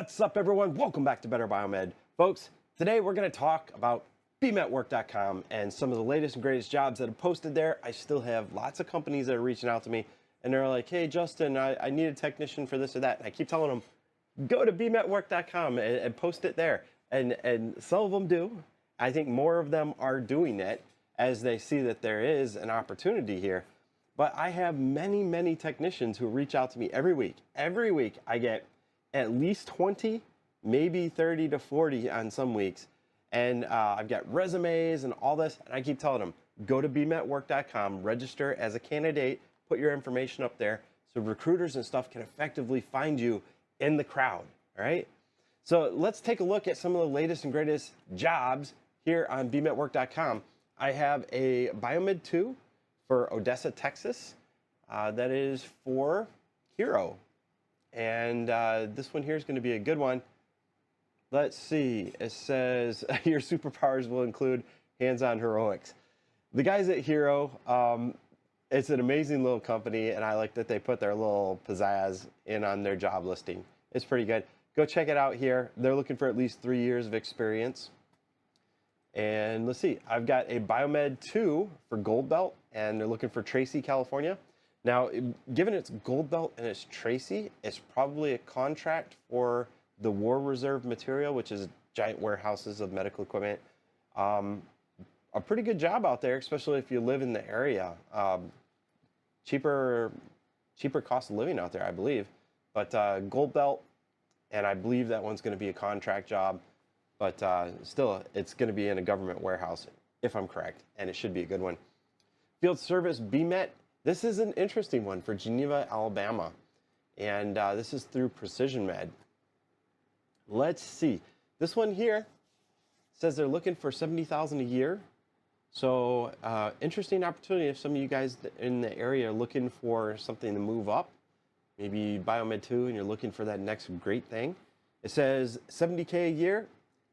What's up, everyone? Welcome back to Better Biomed. Folks, today we're going to talk about biometwork.com and some of the latest and greatest jobs that are posted there. I still have lots of companies that are reaching out to me, and they're like, hey, Justin, I need a technician for this or that. And I keep telling them, go to biometwork.com and post it there. And some of them do. I think more of them are doing it as they see that there is an opportunity here. But I have many, many technicians who reach out to me every week. Every week I get at least 20, maybe 30 to 40 on some weeks. And I've got resumes and all this. And I keep telling them, go to biometwork.com, register as a candidate, put your information up there so recruiters and stuff can effectively find you in the crowd, all right? So let's take a look at some of the latest and greatest jobs here on biometwork.com. I have a Biomed 2 for Odessa, Texas. That is for Hero. And this one here is going to be a good one. Let's see. It says your superpowers will include hands-on heroics. The guys at Hero, it's an amazing little company, and I like that they put their little pizzazz in on their job listing. It's pretty good. Go check it out here. They're looking for at least 3 years of experience. And let's see. I've got a Biomed 2 for Gold Belt, and they're looking for Tracy, California. Now, given it's Gold Belt and it's Tracy, it's probably a contract for the War Reserve material, which is giant warehouses of medical equipment. A pretty good job out there, especially if you live in the area. Cheaper cost of living out there, I believe. But Gold Belt, and I believe that one's going to be a contract job. But still, it's going to be in a government warehouse, if I'm correct, and it should be a good one. Field Service BMET. This is an interesting one for Geneva, Alabama, and this is through Precision Med. Let's see. This one here says they're looking for $70,000 a year. So interesting opportunity if some of you guys in the area are looking for something to move up, maybe Biomed 2, and you're looking for that next great thing. It says $70K a year,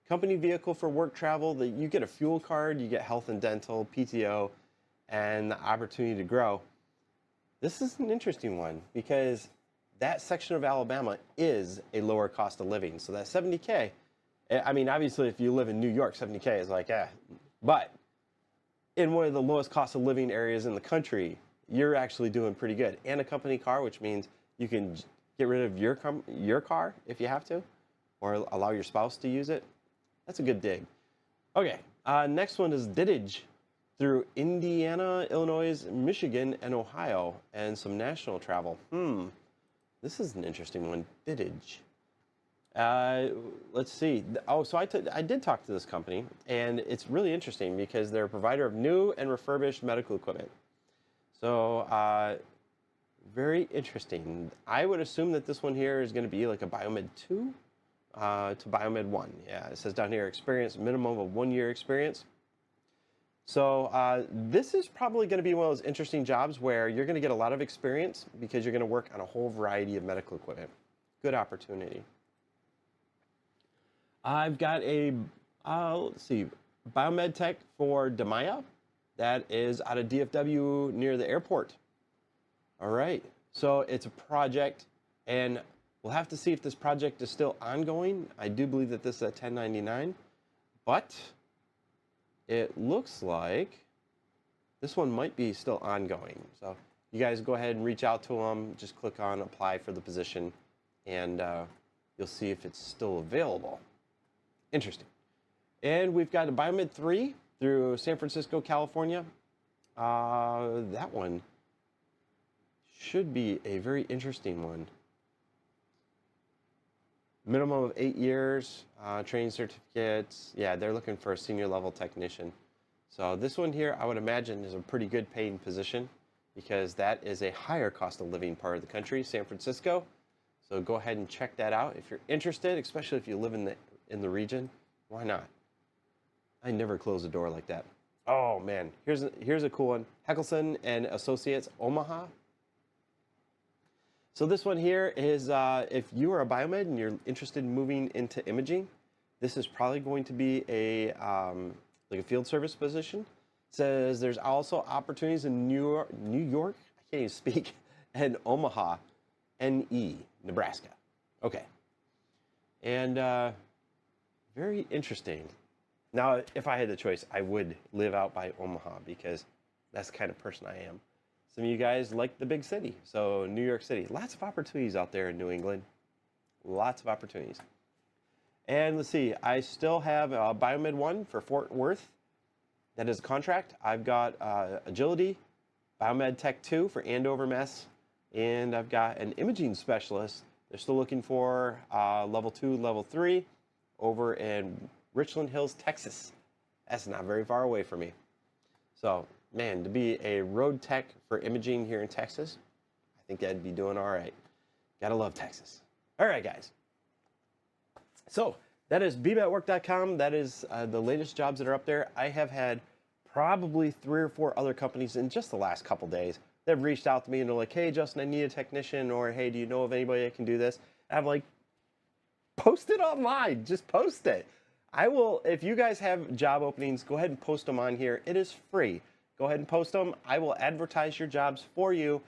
company vehicle for work travel, that you get a fuel card, you get health and dental, PTO, and the opportunity to grow. This is an interesting one because that section of Alabama is a lower cost of living. So that 70K, I mean, obviously if you live in New York, 70K is like, but in one of the lowest cost of living areas in the country, you're actually doing pretty good. And a company car, which means you can get rid of your car if you have to, or allow your spouse to use it. That's a good dig. Okay, next one is Diddage through Indiana, Illinois, Michigan, and Ohio, and some national travel. This is an interesting one, Diddage. Let's see. Oh, so I did talk to this company, and it's really interesting because they're a provider of new and refurbished medical equipment. So very interesting. I would assume that this one here is going to be like a Biomed 2 to Biomed 1. Yeah, it says down here, experience, minimum of 1 year experience. So this is probably going to be one of those interesting jobs where you're going to get a lot of experience because you're going to work on a whole variety of medical equipment. Good opportunity. I've got a, let's see, Biomed Tech for Demaya. That is out of DFW near the airport. All right. So it's a project, and we'll have to see if this project is still ongoing. I do believe that this is a 1099, but it looks like this one might be still ongoing. So you guys go ahead and reach out to them. Just click on apply for the position, and you'll see if it's still available. Interesting. And we've got a Biomed 3 through San Francisco, California. That one should be a very interesting one. Minimum of 8 years, training certificates. Yeah, they're looking for a senior level technician. So this one here, I would imagine, is a pretty good paying position because that is a higher cost of living part of the country, San Francisco. So go ahead and check that out if you're interested, especially if you live in the region. Why not? I never close a door like that. Oh man, here's a cool one. Heckelson and Associates, Omaha. So this one here is if you are a biomed and you're interested in moving into imaging, this is probably going to be a like a field service position. It says there's also opportunities in New York, I can't even speak, and Omaha, NE, Nebraska. Okay. and very interesting. Now, if I had the choice, I would live out by Omaha because that's the kind of person I am. Some of you guys like the big city, so New York City. Lots of opportunities out there in New England. Lots of opportunities. And let's see, I still have Biomed 1 for Fort Worth. That is a contract. I've got Agility, Biomed Tech 2 for Andover, Mass. And I've got an imaging specialist. They're still looking for level 2, level 3 over in Richland Hills, Texas. That's not very far away from me. So, man, to be a road tech for imaging here in Texas, I think I'd be doing all right. Gotta love Texas. All right, guys. So that is biomed.com. That is the latest jobs that are up there. I have had probably 3 or 4 other companies in just the last couple days that have reached out to me and they're like, hey, Justin, I need a technician, or hey, do you know of anybody that can do this? And I'm like, post it online. Just post it. I will, if you guys have job openings, go ahead and post them on here. It is free. Go ahead and post them. I will advertise your jobs for you,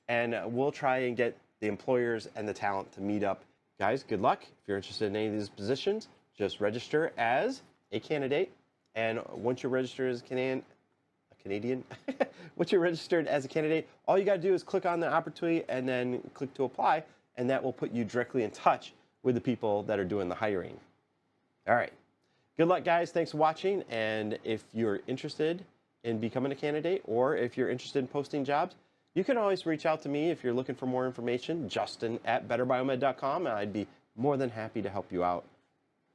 and we'll try and get the employers and the talent to meet up. Guys, good luck. If you're interested in any of these positions, just register as a candidate. And once you're registered as a Canadian, once you're registered as a candidate, all you got to do is click on the opportunity and then click to apply, and that will put you directly in touch with the people that are doing the hiring. All right. Good luck, guys. Thanks for watching. And if you're interested in becoming a candidate, or if you're interested in posting jobs, you can always reach out to me if you're looking for more information, justin@betterbiomed.com, and I'd be more than happy to help you out.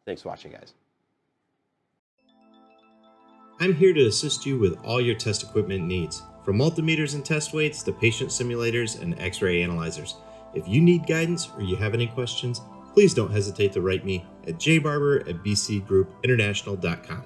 Thanks for watching, guys. I'm here to assist you with all your test equipment needs, from multimeters and test weights to patient simulators and x-ray analyzers. If you need guidance or you have any questions, please don't hesitate to write me at jbarber@bcgroupinternational.com.